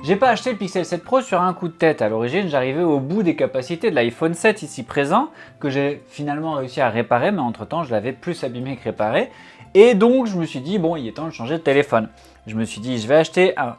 J'ai pas acheté le Pixel 7 Pro sur un coup de tête. À l'origine, j'arrivais au bout des capacités de l'iPhone 7 ici présent, que j'ai finalement réussi à réparer, mais entre temps je l'avais plus abîmé que réparé. Et donc je me suis dit, bon, il est temps de changer de téléphone. Je me suis dit, je vais acheter un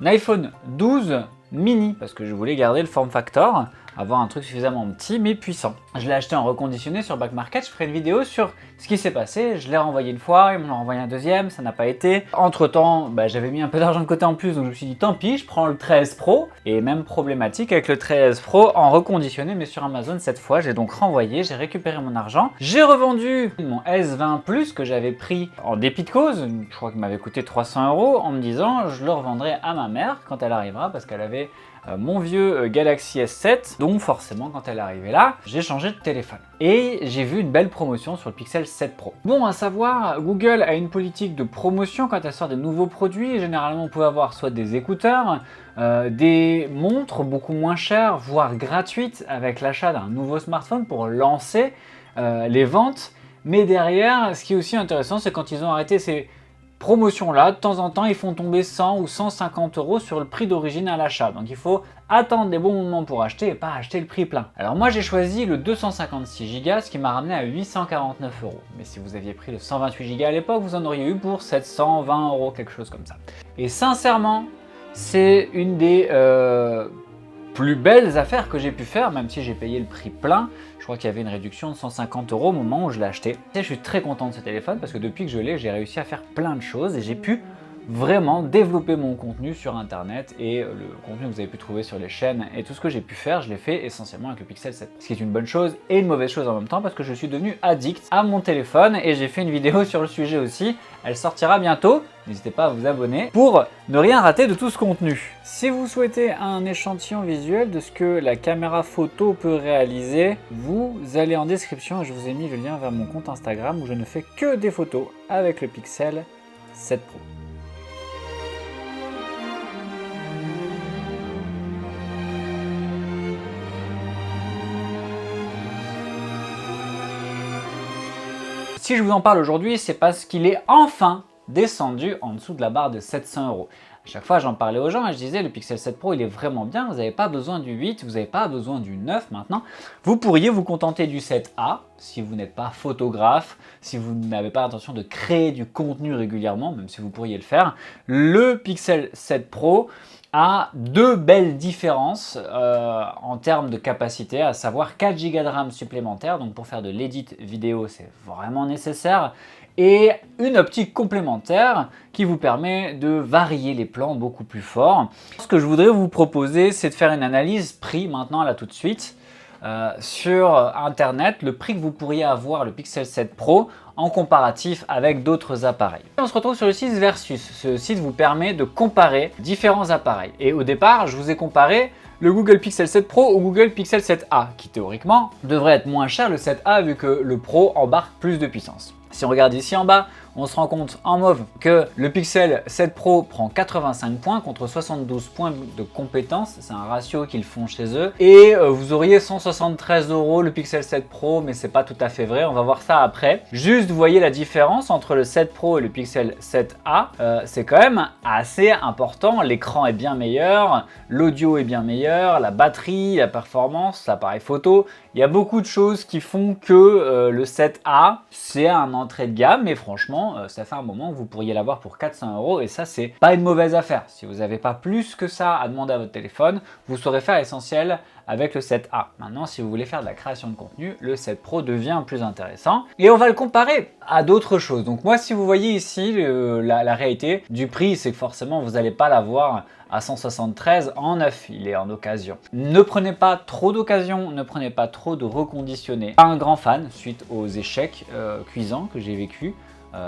iPhone 12 mini, parce que je voulais garder le form factor, avoir un truc suffisamment petit mais puissant. Je l'ai acheté en reconditionné sur Back Market, je ferai une vidéo sur ce qui s'est passé. Je l'ai renvoyé une fois, ils m'ont renvoyé un deuxième, ça n'a pas été. Entre temps, j'avais mis un peu d'argent de côté en plus, donc je me suis dit tant pis, je prends le 13 Pro. Et même problématique avec le 13 Pro en reconditionné, mais sur Amazon cette fois. J'ai donc renvoyé, j'ai récupéré mon argent. J'ai revendu mon S20 Plus que j'avais pris en dépit de cause, je crois qu'il m'avait coûté 300 € en me disant je le revendrai à ma mère quand elle arrivera, parce qu'elle avait mon vieux Galaxy S7, donc forcément quand elle est arrivée là, j'ai changé de téléphone. Et j'ai vu une belle promotion sur le Pixel 7 Pro. Bon, à savoir, Google a une politique de promotion quand elle sort des nouveaux produits. Généralement, on peut avoir soit des écouteurs, des montres beaucoup moins chères, voire gratuites avec l'achat d'un nouveau smartphone pour lancer les ventes. Mais derrière, ce qui est aussi intéressant, c'est quand ils ont arrêté ces promotion-là, de temps en temps, ils font tomber 100 ou 150 € sur le prix d'origine à l'achat. Donc il faut attendre des bons moments pour acheter et pas acheter le prix plein. Alors moi, j'ai choisi le 256 Go, ce qui m'a ramené à 849 €. Mais si vous aviez pris le 128 Go à l'époque, vous en auriez eu pour 720 €, quelque chose comme ça. Et sincèrement, c'est une des plus belles affaires que j'ai pu faire, même si j'ai payé le prix plein. Je crois qu'il y avait une réduction de 150 € au moment où je l'ai acheté. Et je suis très content de ce téléphone parce que depuis que je l'ai, j'ai réussi à faire plein de choses et j'ai pu vraiment développer mon contenu sur internet et le contenu que vous avez pu trouver sur les chaînes et tout ce que j'ai pu faire, je l'ai fait essentiellement avec le Pixel 7. Ce qui est une bonne chose et une mauvaise chose en même temps parce que je suis devenu addict à mon téléphone et j'ai fait une vidéo sur le sujet aussi. Elle sortira bientôt. N'hésitez pas à vous abonner pour ne rien rater de tout ce contenu. Si vous souhaitez un échantillon visuel de ce que la caméra photo peut réaliser, vous allez en description et je vous ai mis le lien vers mon compte Instagram où je ne fais que des photos avec le Pixel 7 Pro. Si je vous en parle aujourd'hui, c'est parce qu'il est enfin descendu en dessous de la barre de 700 €. À chaque fois, j'en parlais aux gens et je disais le Pixel 7 Pro, il est vraiment bien, vous n'avez pas besoin du 8, vous n'avez pas besoin du 9 maintenant. Vous pourriez vous contenter du 7A si vous n'êtes pas photographe, si vous n'avez pas l'intention de créer du contenu régulièrement, même si vous pourriez le faire. Le Pixel 7 Pro a deux belles différences en termes de capacité, à savoir 4 Go de RAM supplémentaires, donc pour faire de l'édit vidéo c'est vraiment nécessaire, et une optique complémentaire qui vous permet de varier les plans beaucoup plus fort. Ce que je voudrais vous proposer, c'est de faire une analyse prix maintenant là tout de suite. Sur internet, le prix que vous pourriez avoir le Pixel 7 Pro en comparatif avec d'autres appareils. On se retrouve sur le site Versus. Ce site vous permet de comparer différents appareils. Et au départ, je vous ai comparé le Google Pixel 7 Pro au Google Pixel 7a, qui théoriquement devrait être moins cher le 7a vu que le Pro embarque plus de puissance. Si on regarde ici en bas, on se rend compte en mauve que le Pixel 7 Pro prend 85 points contre 72 points de compétence. C'est un ratio qu'ils font chez eux. Et vous auriez 173 € le Pixel 7 Pro, mais c'est pas tout à fait vrai. On va voir ça après. Juste, vous voyez la différence entre le 7 Pro et le Pixel 7a. C'est quand même assez important. L'écran est bien meilleur, l'audio est bien meilleur, la batterie, la performance, l'appareil photo. Il y a beaucoup de choses qui font que le 7a, c'est un entrée de gamme, mais franchement, ça fait un moment que vous pourriez l'avoir pour 400 € et ça, c'est pas une mauvaise affaire. Si vous n'avez pas plus que ça à demander à votre téléphone, vous saurez faire l'essentiel avec le 7a. Maintenant, si vous voulez faire de la création de contenu, le 7 Pro devient plus intéressant et on va le comparer à d'autres choses. Donc moi, si vous voyez ici la réalité du prix, c'est que forcément, vous n'allez pas l'avoir à 173 en neuf, il est en occasion. Ne prenez pas trop d'occasion, ne prenez pas trop de reconditionné. Pas un grand fan suite aux échecs cuisants que j'ai vécu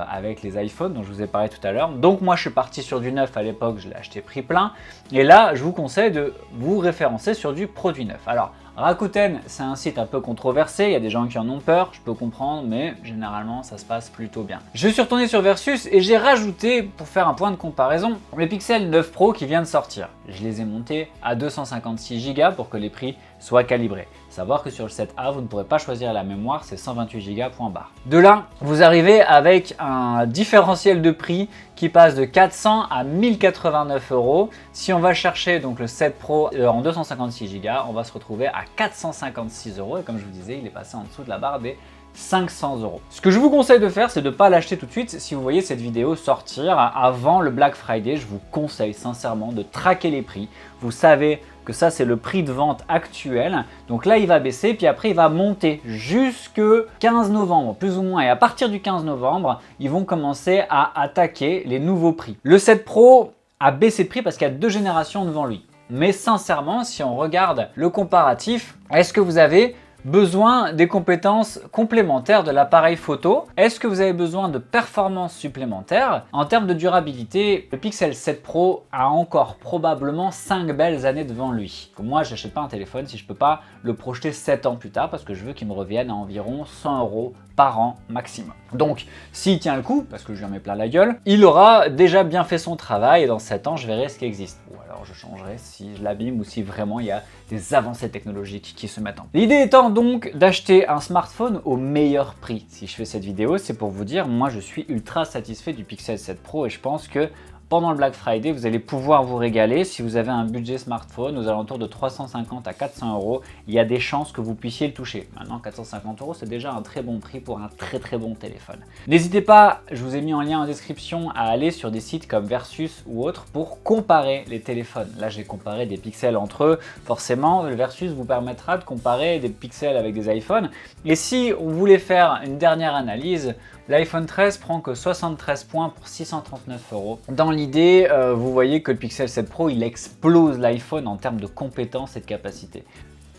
avec les iPhones dont je vous ai parlé tout à l'heure. Donc moi je suis parti sur du neuf à l'époque, je l'ai acheté prix plein. Et là je vous conseille de vous référencer sur du produit neuf. Alors Rakuten, c'est un site un peu controversé, il y a des gens qui en ont peur, je peux comprendre, mais généralement ça se passe plutôt bien. Je suis retourné sur Versus et j'ai rajouté, pour faire un point de comparaison, le Pixel 9 Pro qui vient de sortir. Je les ai montés à 256 Go pour que les prix soient calibrés. Savoir que sur le 7A, vous ne pourrez pas choisir la mémoire, c'est 128 Go point barre. De là, vous arrivez avec un différentiel de prix qui passe de 400 à 1089 €. Si on va chercher donc le 7 Pro en 256 Go, on va se retrouver à 456 € et comme je vous disais, il est passé en dessous de la barre des 500 €. Ce que je vous conseille de faire, c'est de ne pas l'acheter tout de suite. Si vous voyez cette vidéo sortir avant le Black Friday, je vous conseille sincèrement de traquer les prix. Vous savez que ça, c'est le prix de vente actuel. Donc là, il va baisser, puis après, il va monter jusque 15 novembre, plus ou moins. Et à partir du 15 novembre, ils vont commencer à attaquer les nouveaux prix. Le 7 Pro a baissé de prix parce qu'il y a 2 générations devant lui. Mais sincèrement, si on regarde le comparatif, est-ce que vous avez besoin des compétences complémentaires de l'appareil photo? Est-ce que vous avez besoin de performances supplémentaires? En termes de durabilité, le Pixel 7 Pro a encore probablement 5 belles années devant lui. Moi, je n'achète pas un téléphone si je ne peux pas le projeter 7 ans plus tard parce que je veux qu'il me revienne à environ 100 € par an maximum. Donc, s'il tient le coup, parce que je lui en mets plein la gueule, il aura déjà bien fait son travail et dans 7 ans, je verrai ce qui existe. Ou alors, je changerai si je l'abîme ou si vraiment il y a des avancées technologiques qui se mettent en place. L'idée étant donc d'acheter un smartphone au meilleur prix. Si je fais cette vidéo, c'est pour vous dire, moi je suis ultra satisfait du Pixel 7 Pro et je pense que pendant le Black Friday, vous allez pouvoir vous régaler. Si vous avez un budget smartphone aux alentours de 350 à 400 €, il y a des chances que vous puissiez le toucher. Maintenant, 450 €, c'est déjà un très bon prix pour un très bon téléphone. N'hésitez pas, je vous ai mis en lien en description, à aller sur des sites comme Versus ou autres pour comparer les téléphones. Là, j'ai comparé des pixels entre eux. Forcément, le Versus vous permettra de comparer des pixels avec des iPhones. Et si on voulait faire une dernière analyse, l'iPhone 13 prend que 73 points pour 639 €. Dans l'idée, vous voyez que le Pixel 7 Pro, il explose l'iPhone en termes de compétences et de capacité.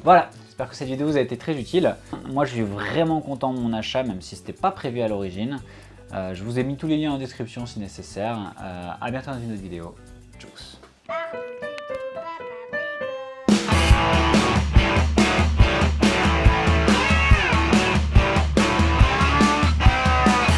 Voilà, j'espère que cette vidéo vous a été très utile. Moi, je suis vraiment content de mon achat, même si ce n'était pas prévu à l'origine. Je vous ai mis tous les liens en description si nécessaire. À bientôt dans une autre vidéo. Tchuss.